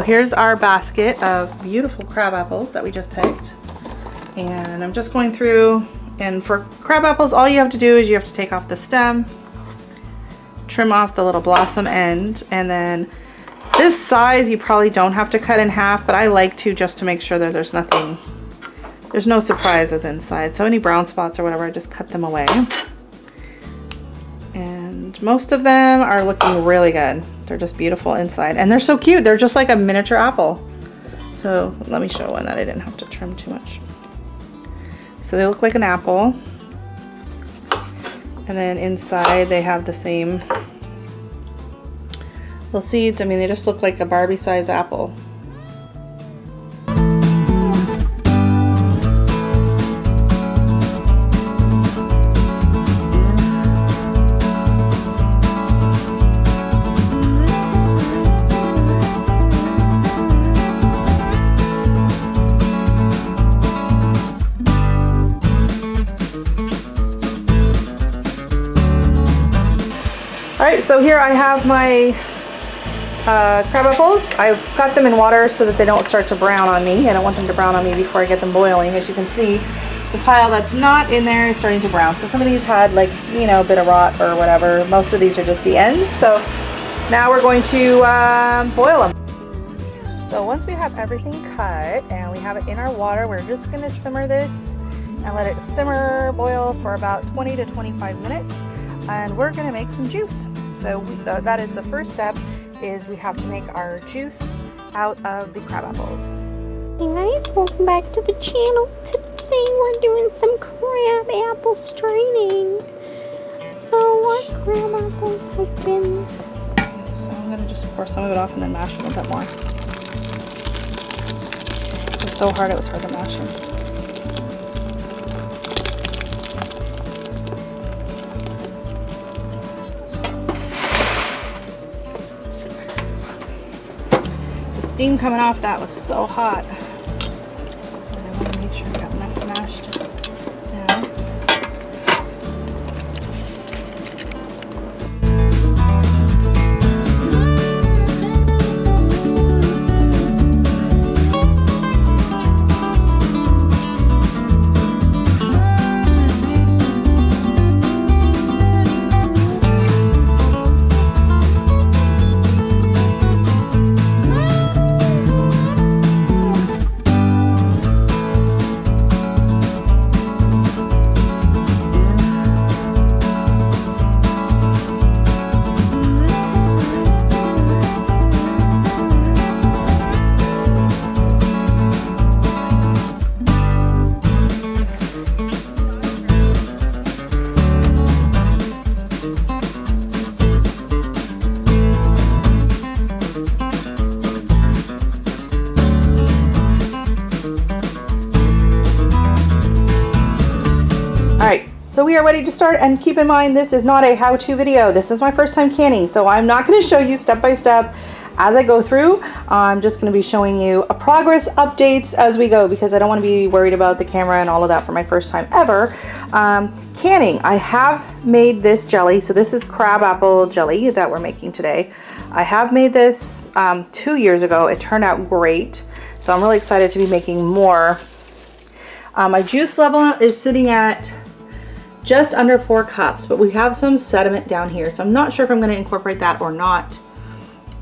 So here's our basket of beautiful crab apples that we just picked. And I'm just going through, and for crab apples, all you have to do is you have to take off the stem, trim off the little blossom end, and then this size you probably don't have to cut in half, but I like to, just to make sure that there's no surprises inside. So any brown spots or whatever, I just cut them away. And most of them are looking really good. They're just beautiful inside, and they're so cute. They're just like a miniature apple. So let me show one that I didn't have to trim too much. So they look like an apple, and then inside they have the same little seeds. I mean, they just look like a Barbie size apple. Alright, so here I have my crab apples. I've got them in water so that they don't start to brown on me. I don't want them to brown on me before I get them boiling. As you can see, the pile that's not in there is starting to brown. So some of these had, like, you know, a bit of rot or whatever. Most of these are just the ends. So now we're going to boil them. So once we have everything cut and we have it in our water, we're just going to simmer this and let it simmer, boil for about 20 to 25 minutes. And we're going to make some juice. So that is the first step, is we have to make our juice out of the crab apples. Hey guys, welcome back to the channel. Today we're doing some crab apple straining. So what crab apples have been... So I'm going to just pour some of it off and then mash it a bit more. It was so hard, it was hard to mash it. Steam coming off that was so hot. And I want to make sure I got enough mashed now. So we are ready to start, and keep in mind this is not a how-to video. This is my first time canning, so I'm not going to show you step by step as I go through. I'm just going to be showing you a progress updates as we go, because I don't want to be worried about the camera and all of that for my first time ever. Canning, I have made this jelly. So this is crab apple jelly that we're making today. I have made this 2 years ago. It turned out great, so I'm really excited to be making more. My juice level is sitting at just under 4 cups, but we have some sediment down here, so I'm not sure if I'm going to incorporate that or not.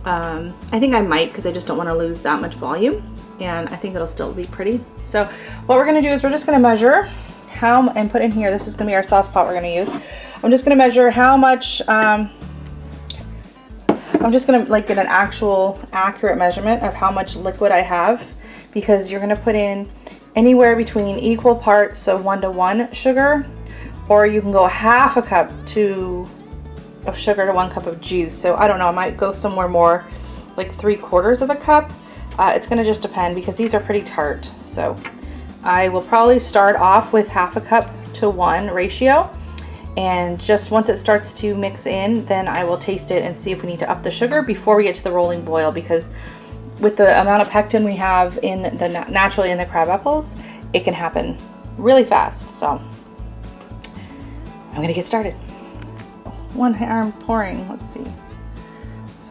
I think I might, because I just don't want to lose that much volume, and I think it'll still be pretty. So what we're going to do is we're just going to measure how, and put in here, this is going to be our sauce pot we're going to use. I'm just going to measure how much, I'm just going to get an actual accurate measurement of how much liquid I have, because you're going to put in anywhere between equal parts, so 1 to 1 sugar, or you can go half a cup of sugar to 1 cup of juice. So I don't know, I might go somewhere more like 3/4 of a cup. It's gonna just depend, because these are pretty tart. So I will probably start off with half a cup to 1 ratio. And just once it starts to mix in, then I will taste it and see if we need to up the sugar before we get to the rolling boil, because with the amount of pectin we have in the naturally in the crab apples, it can happen really fast. So I'm gonna get started. 1 arm pouring, let's see.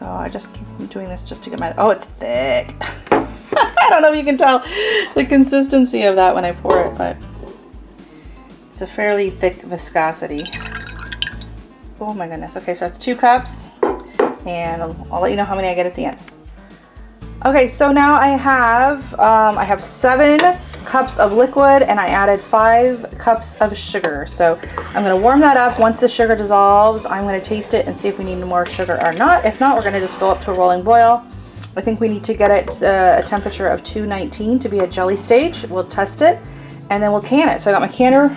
So I'm doing this just to get my, oh, it's thick. I don't know if you can tell the consistency of that when I pour it, but it's a fairly thick viscosity. Oh my goodness. Okay, so it's 2 cups, and I'll let you know how many I get at the end. Okay, so now I have 7 cups of liquid, and I added 5 cups of sugar. So I'm going to warm that up. Once the sugar dissolves, I'm going to taste it and see if we need more sugar or not. If not, we're going to just go up to a rolling boil. I think we need to get it a temperature of 219 to be at jelly stage. We'll test it, and then we'll can it. So I got my canner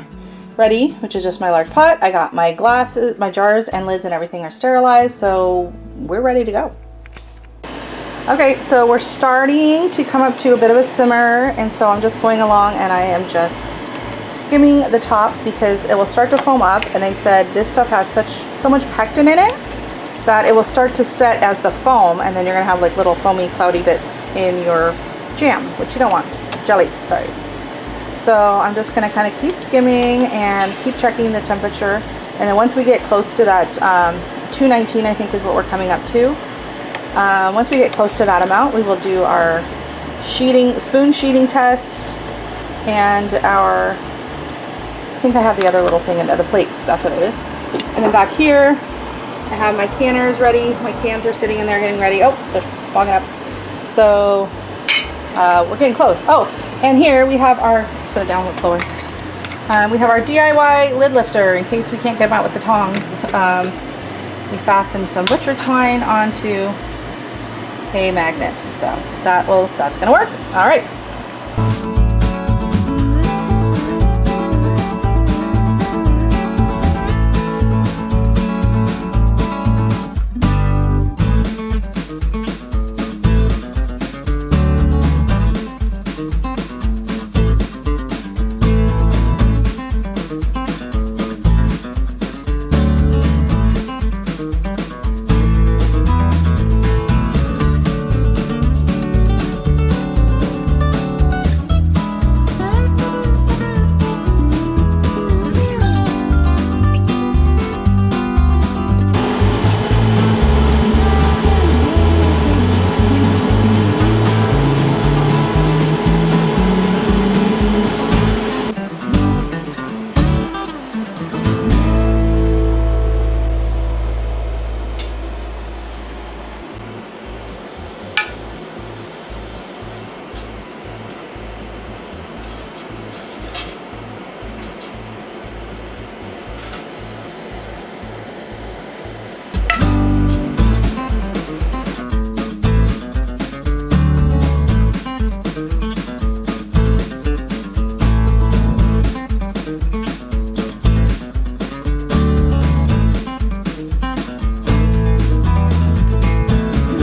ready, which is just my large pot. I got my glasses, my jars and lids and everything are sterilized, so we're ready to go. Okay, so we're starting to come up to a bit of a simmer, and so I'm just going along and I am just skimming the top because it will start to foam up, and they said this stuff has so much pectin in it that it will start to set as the foam, and then you're gonna have like little foamy cloudy bits in your jam, which you don't want. Jelly, sorry. So I'm just gonna kind of keep skimming and keep checking the temperature, and then once we get close to that 219, I think is what we're coming up to. Once we get close to that amount, we will do our spoon sheeting test, and I think I have the other little thing in the plates, that's what it is. And then back here, I have my canners ready. My cans are sitting in there getting ready. Oh, they're fogging up. So we're getting close. Oh, and here we have our, set it down with lower. We have our DIY lid lifter in case we can't get them out with the tongs. We fastened some butcher twine onto a magnet, so that's gonna work. All right.